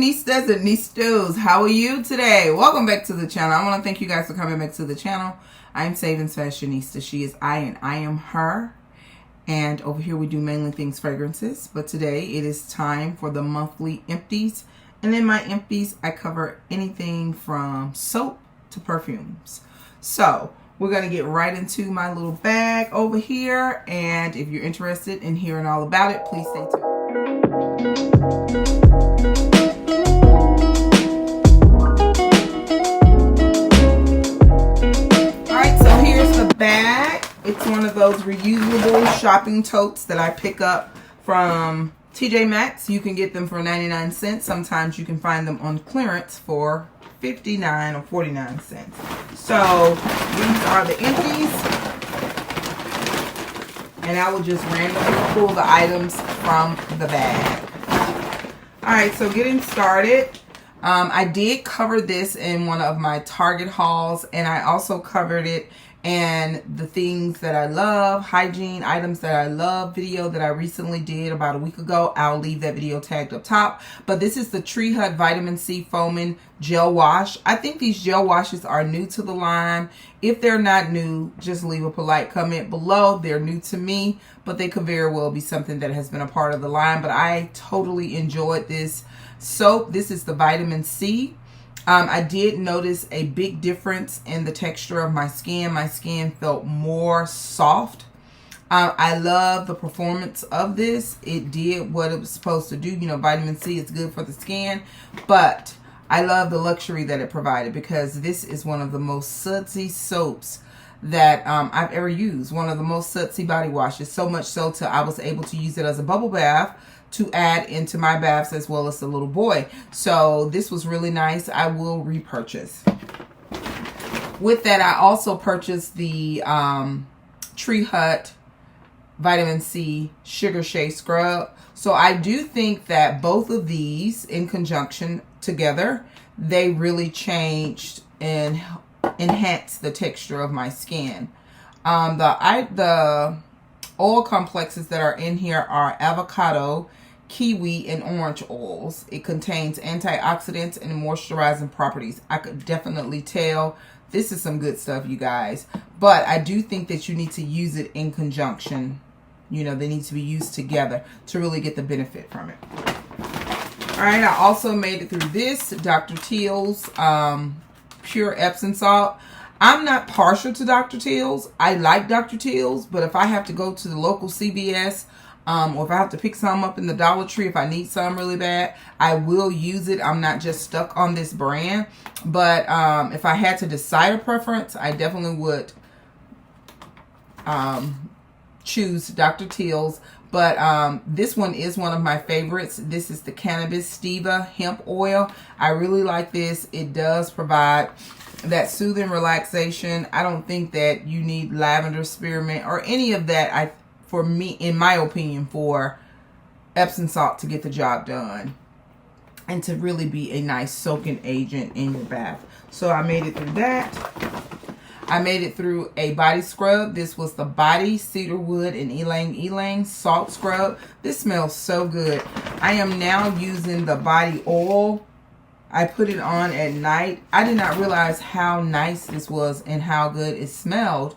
Fashionistas and Nistas, how are you today? Welcome back to the channel. I want to thank you guys for coming back to the channel. I am SavingsFashionista. She is I and I am her. And over here we do mainly things fragrances. But today it is time for the monthly empties. And in my empties, I cover anything from soap to perfumes. So we're going to get right into my little bag over here. And if you're interested in hearing all about it, please stay tuned. Alright, so here's the bag. It's one of those reusable shopping totes that I pick up from TJ Maxx. You can get them for 99 cents. Sometimes you can find them on clearance for 59 or 49 cents. So these are the empties. And I will just randomly pull the items from the bag. Alright, so getting started. I did cover this in one of my Target hauls, and I also covered it in the things that I love, hygiene items that I love video that I recently did about a week ago. I'll leave that video tagged up top. But this is the Tree Hut Vitamin C Foaming Gel Wash. I think these gel washes are new to the line. If they're not new, just leave a polite comment below. They're new to me, but they could very well be something that has been a part of the line. But I totally enjoyed this soap. This is the Vitamin C. I did notice a big difference in the texture of my skin. My skin felt more soft. I love the performance of this. It did what it was supposed to do. You know, vitamin C is good for the skin, but I love the luxury that it provided because this is one of the most sudsy soaps that I've ever used. One of the most sudsy body washes. So much so till I was able to use it as a bubble bath to add into my baths as well as the little boy. So this was really nice. I will repurchase. With that, I also purchased the Tree Hut Vitamin C Sugar Shea Scrub. So I do think that both of these in conjunction together, they really changed and enhanced the texture of my skin. The oil complexes that are in here are avocado, kiwi, and orange oils. It contains antioxidants and moisturizing properties. I could definitely tell this is some good stuff, you guys. But I do think that you need to use it in conjunction. You know, they need to be used together to really get the benefit from it. Alright, I also made it through this Dr. Teal's Pure Epsom Salt. I'm not partial to Dr. Teal's. I like Dr. Teal's, but if I have to go to the local CVS, or if I have to pick some up in the Dollar Tree, if I need some really bad, I will use it. I'm not just stuck on this brand. But if I had to decide a preference, I definitely would choose Dr. Teal's. But this one is one of my favorites. This is the Cannabis Steva Hemp Oil. I really like this. It does provide that soothing relaxation. I don't think that you need lavender spearmint or any of that. For me, in my opinion, for Epsom salt to get the job done and to really be a nice soaking agent in your bath. So I made it through that. I made it through a body scrub. This was the Body Cedarwood and Ylang Ylang Salt Scrub. This smells so good. I am now using the body oil. I put it on at night. I did not realize how nice this was and how good it smelled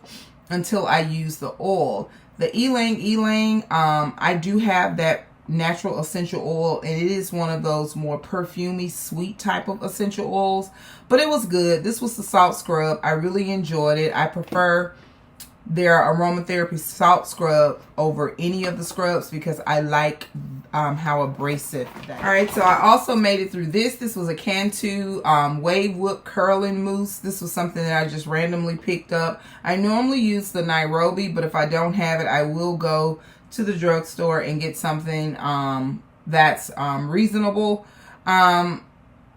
until I used the oil. The Ylang Ylang, I do have that natural essential oil, and it is one of those more perfumey, sweet type of essential oils. But it was good. This was the salt scrub. I really enjoyed it. I prefer their aromatherapy salt scrub over any of the scrubs because I like how abrasive that is. Alright, so I also made it through this. This was a Cantu Wave Whip Curling Mousse. This was something that I just randomly picked up. I normally use the Nairobi, but if I don't have it, I will go to the drugstore and get something that's reasonable. It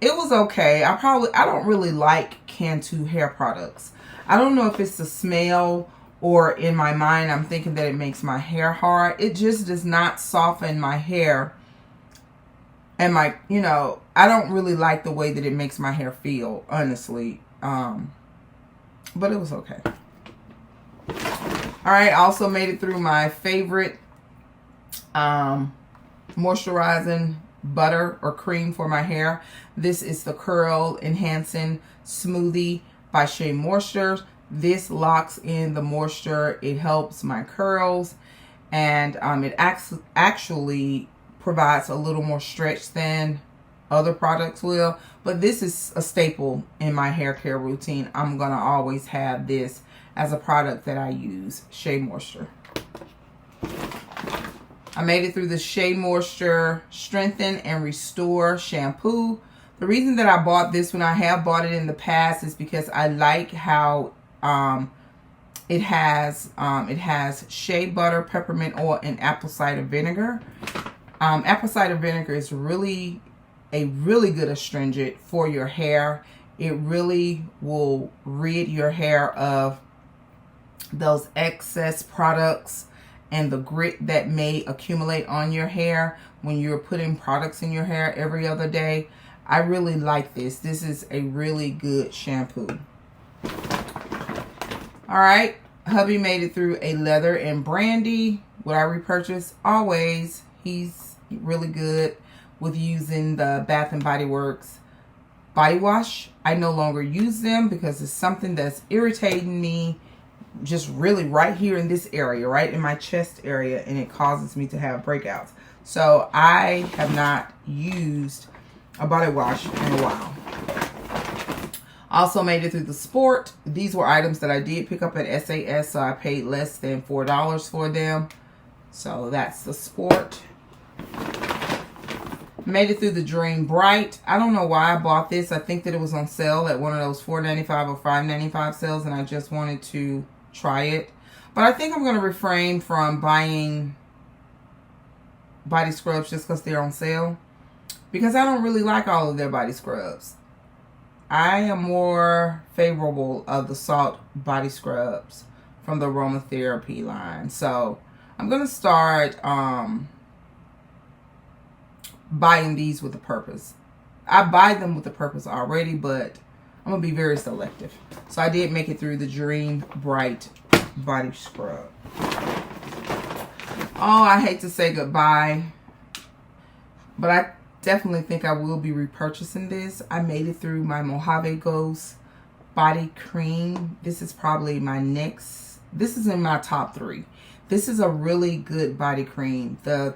was okay. I don't really like Cantu hair products. I don't know if it's the smell or in my mind I'm thinking that it makes my hair hard. It just does not soften my hair. And I don't really like the way that it makes my hair feel, honestly. But it was okay. Alright, I also made it through my favorite moisturizing butter or cream for my hair. This is the Curl Enhancing Smoothie by Shea Moisture. This locks in the moisture. It helps my curls, and it actually provides a little more stretch than other products will. But this is a staple in my hair care routine. I'm going to always have this as a product that I use, Shea Moisture. I made it through the Shea Moisture Strengthen and Restore shampoo. The reason that I bought this one, I have bought it in the past, is because I like how it has shea butter, peppermint oil, and apple cider vinegar. Apple cider vinegar is really a really good astringent for your hair. It really will rid your hair of those excess products and the grit that may accumulate on your hair when you're putting products in your hair every other day. I really like this. This is a really good shampoo. All right, hubby made it through a leather and brandy. Would I repurchase? Always. He's really good with using the Bath and Body Works body wash. I no longer use them because it's something that's irritating me just really right here in this area, right in my chest area, and it causes me to have breakouts. So I have not used a body wash in a while. Also made it through the Sport. These were items that I did pick up at SAS, so I paid less than $4 for them. So that's the Sport. Made it through the Dream Bright. I don't know why I bought this. I think that it was on sale at one of those $4.95 or $5.95 sales, and I just wanted to try it. But I think I'm going to refrain from buying body scrubs just because they're on sale, because I don't really like all of their body scrubs. I am more favorable of the Salt body scrubs from the aromatherapy line. So I'm going to start buying these with a purpose. I buy them with a purpose already, but I'm going to be very selective. So I did make it through the Dream Bright body scrub. Oh, I hate to say goodbye, but I definitely think I will be repurchasing this. I made it through my Mojave Ghost body cream. This is probably my next. This is in my top 3. This is a really good body cream. The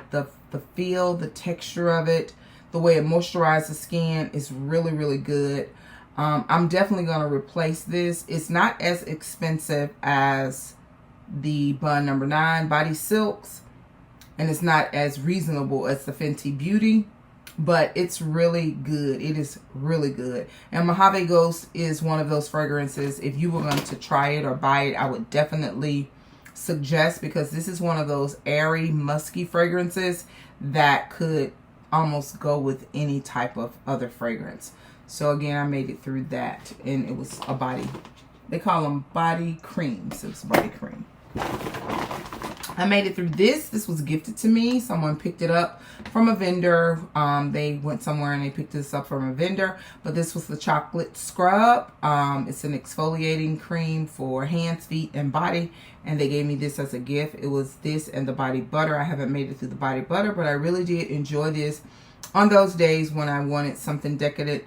feel, the texture of it, the way it moisturizes skin is really, really good. I'm definitely going to replace this. It's not as expensive as the Bond No. 9 Body Silks, and it's not as reasonable as the Fenty Beauty, but it's really good. It is really good. And Mojave Ghost is one of those fragrances, if you were going to try it or buy it, I would definitely suggest, because this is one of those airy, musky fragrances that could almost go with any type of other fragrance. So again, I made it through that, and it was a body. They call them body creams. It was body cream. I made it through this. This was gifted to me. Someone picked it up from a vendor. They went somewhere and they picked this up from a vendor. But this was the chocolate scrub. It's an exfoliating cream for hands, feet, and body. And they gave me this as a gift. It was this and the body butter. I haven't made it through the body butter, but I really did enjoy this on those days when I wanted something decadent,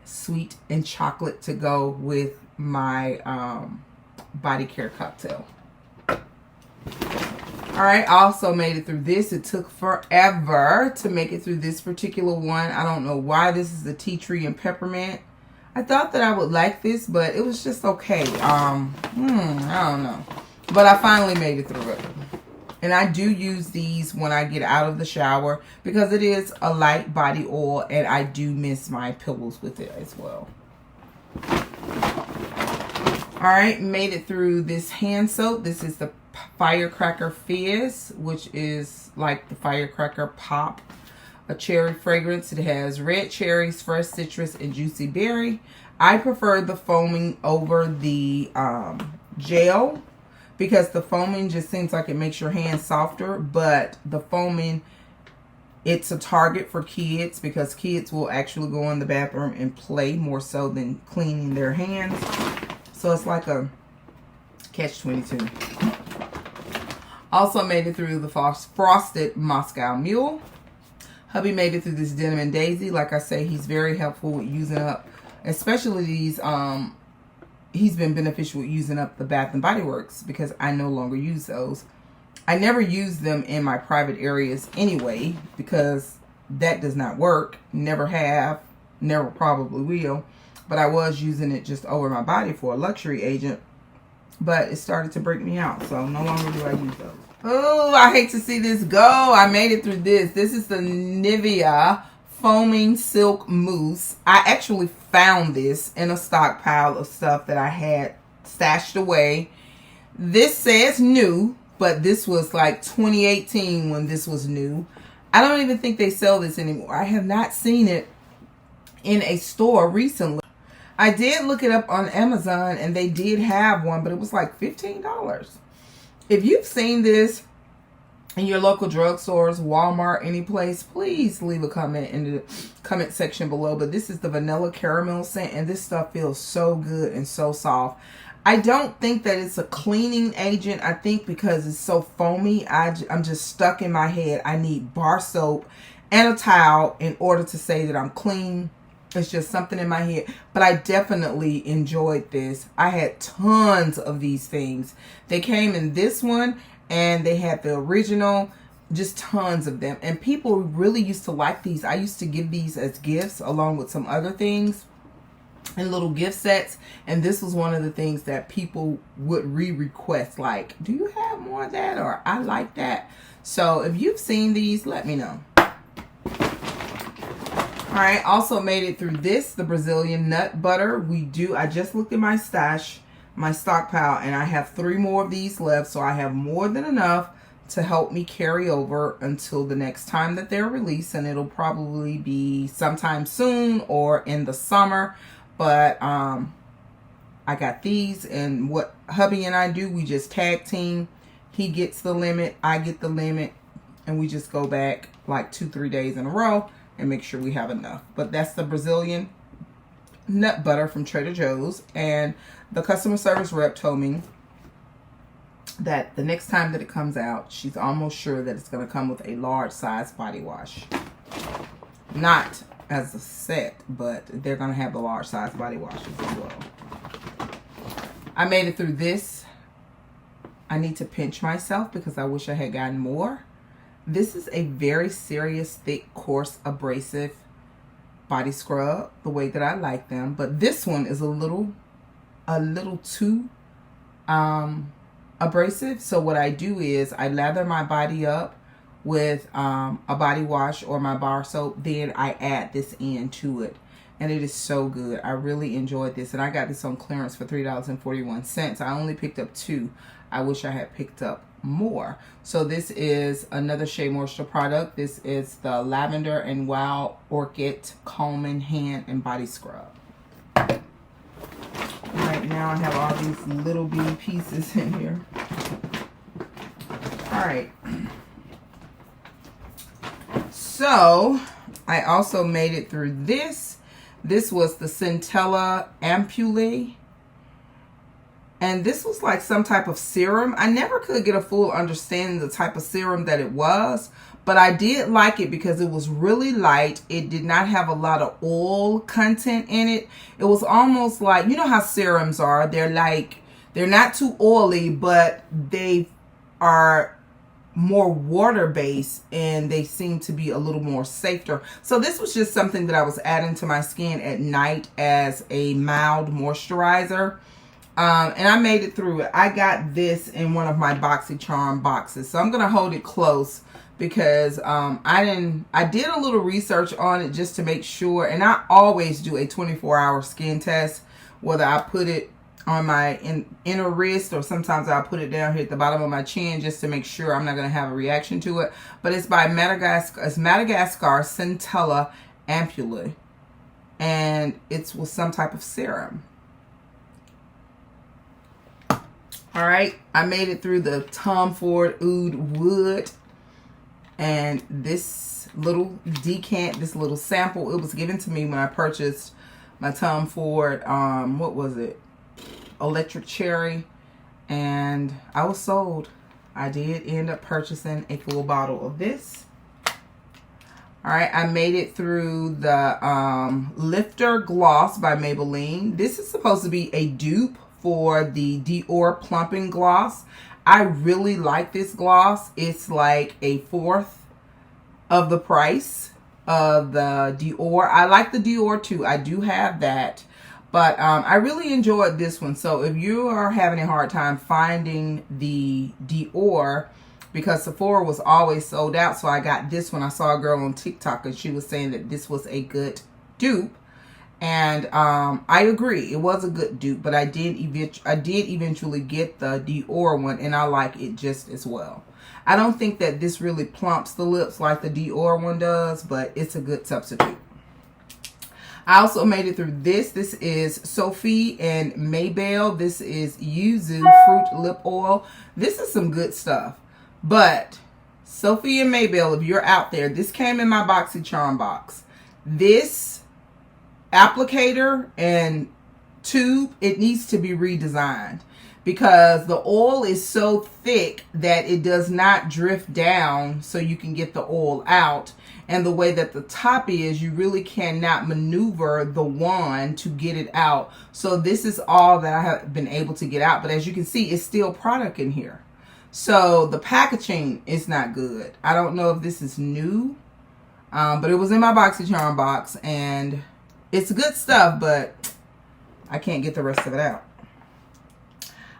sweet, and chocolate to go with my body care cocktail. Alright, I also made it through this. It took forever to make it through this particular one. I don't know why. This is the tea tree and peppermint. I thought that I would like this, but it was just okay. I don't know. But I finally made it through it. And I do use these when I get out of the shower because it is a light body oil, and I do mist my pillows with it as well. Alright, made it through this hand soap. This is the Firecracker Fizz, which is like the Firecracker Pop, a cherry fragrance. It has red cherries, fresh citrus, and juicy berry. I prefer the foaming over the gel because the foaming just seems like it makes your hands softer, but the foaming, it's a target for kids because kids will actually go in the bathroom and play more so than cleaning their hands. So it's like a catch-22. Also made it through the Frosted Moscow Mule. Hubby made it through this Denim and Daisy. Like I say, he's very helpful with using up, especially these, he's been beneficial with using up the Bath and Body Works because I no longer use those. I never use them in my private areas anyway because that does not work. Never have, never probably will. But I was using it just over my body for a luxury agent. But it started to break me out, so no longer do I use those. Oh, I hate to see this go. I made it through this. This is the Nivea Foaming Silk Mousse. I actually found this in a stockpile of stuff that I had stashed away. This says new, but this was like 2018 when this was new. I don't even think they sell this anymore. I have not seen it in a store recently. I did look it up on Amazon and they did have one, but it was like $15. If you've seen this in your local drugstores, Walmart, any place, please leave a comment in the comment section below. But this is the vanilla caramel scent, and this stuff feels so good and so soft. I don't think that it's a cleaning agent. I think because it's so foamy, I'm just stuck in my head. I need bar soap and a towel in order to say that I'm clean. It's just something in my head. But I definitely enjoyed this. I had tons of these things. They came in this one and they had the original, just tons of them. And people really used to like these. I used to give these as gifts along with some other things in little gift sets. And this was one of the things that people would re-request. Like, do you have more of that? Or I like that. So if you've seen these, let me know. Alright, also made it through this, the Brazilian nut butter. I just looked at my stash, my stockpile, and I have 3 more of these left. So I have more than enough to help me carry over until the next time that they're released. And it'll probably be sometime soon or in the summer. But I got these, and what hubby and I do, we just tag team. He gets the limit, I get the limit, and we just go back like 2-3 days in a row and make sure we have enough. But that's the Brazilian nut butter from Trader Joe's. And the customer service rep told me that the next time that it comes out, she's almost sure that it's going to come with a large size body wash. Not as a set, but they're going to have the large size body washes as well. I made it through this. I need to pinch myself because I wish I had gotten more. This is a very serious, thick, coarse, abrasive body scrub, the way that I like them. But this one is a little too abrasive. So what I do is I lather my body up with a body wash or my bar soap. Then I add this into it. And it is so good. I really enjoyed this. And I got this on clearance for $3.41. I only picked up 2. I wish I had picked up more. So this is another Shea Moisture product. This is the Lavender and Wild Orchid Combing Hand and Body Scrub. Right now I have all these little bitty pieces in here. Alright. So I also made it through this. This was the Centella Ampoule. And this was like some type of serum. I never could get a full understanding of the type of serum that it was. But I did like it because it was really light. It did not have a lot of oil content in it. It was almost like, you know how serums are. They're not too oily, but they are more water-based and they seem to be a little more safer. So this was just something that I was adding to my skin at night as a mild moisturizer. And I made it through it. I got this in one of my BoxyCharm boxes. So I'm going to hold it close because I did a little research on it just to make sure. And I always do a 24-hour skin test, whether I put it on my inner wrist or sometimes I'll put it down here at the bottom of my chin just to make sure I'm not going to have a reaction to it. But it's by Madagascar Centella Ampoule. And it's with some type of serum. Alright, I made it through the Tom Ford Oud Wood. And this little decant, this little sample, it was given to me when I purchased my Tom Ford, what was it? Electric Cherry. And I was sold. I did end up purchasing a full bottle of this. All right, I made it through the Lifter Gloss by Maybelline. This is supposed to be a dupe for the Dior Plumping Gloss. I really like this gloss. It's like a fourth of the price of the Dior. I like the Dior too. I do have that. But I really enjoyed this one. So if you are having a hard time finding the Dior, because Sephora was always sold out, so I got this one. I saw a girl on TikTok and she was saying that this was a good dupe. And I agree, it was a good dupe, but I did eventually get the Dior one, and I like it just as well. I don't think that this really plumps the lips like the Dior one does, but it's a good substitute. I also made it through this. This is Sophie and Maybell. This is Yuzu Fruit Lip Oil. This is some good stuff. But Sophie and Maybell, if you're out there, this came in my BoxyCharm box. This applicator and tube, it needs to be redesigned because the oil is so thick that it does not drift down so you can get the oil out. And the way that the top is, you really cannot maneuver the wand to get it out. So this is all that I have been able to get out. But as you can see, it's still product in here. So the packaging is not good. I don't know if this is new, but it was in my BoxyCharm box, and it's good stuff, but I can't get the rest of it out.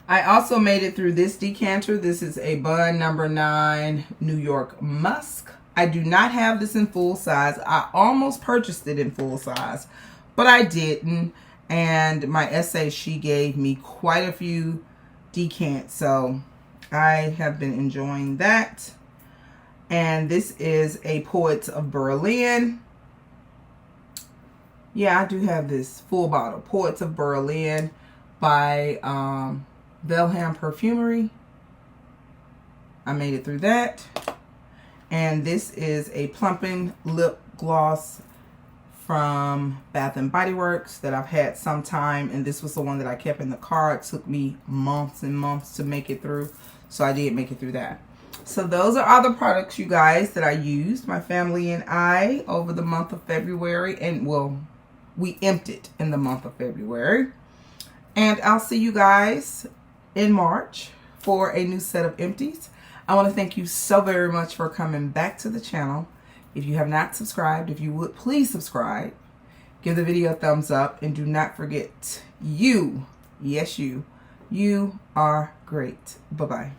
I also made it through this decanter. This is a Bun number 9 New York Musk. I do not have this in full size. I almost purchased it in full size, but I didn't. And my essay, she gave me quite a few decants, so I have been enjoying that. And this is a Poets of Berlin. Yeah, I do have this full bottle. Poets of Berlin by Velham Perfumery. I made it through that. And this is a plumping lip gloss from Bath and Body Works that I've had some time, and this was the one that I kept in the car. It took me months and months to make it through, so I did make it through that. So those are all the products, you guys, that I used, my family and I, over the month of February. And well, we emptied in the month of February. And I'll see you guys in March for a new set of empties. I want to thank you so very much for coming back to the channel. If you have not subscribed, if you would please subscribe, give the video a thumbs up, and do not forget, you, yes you are great. Bye-bye.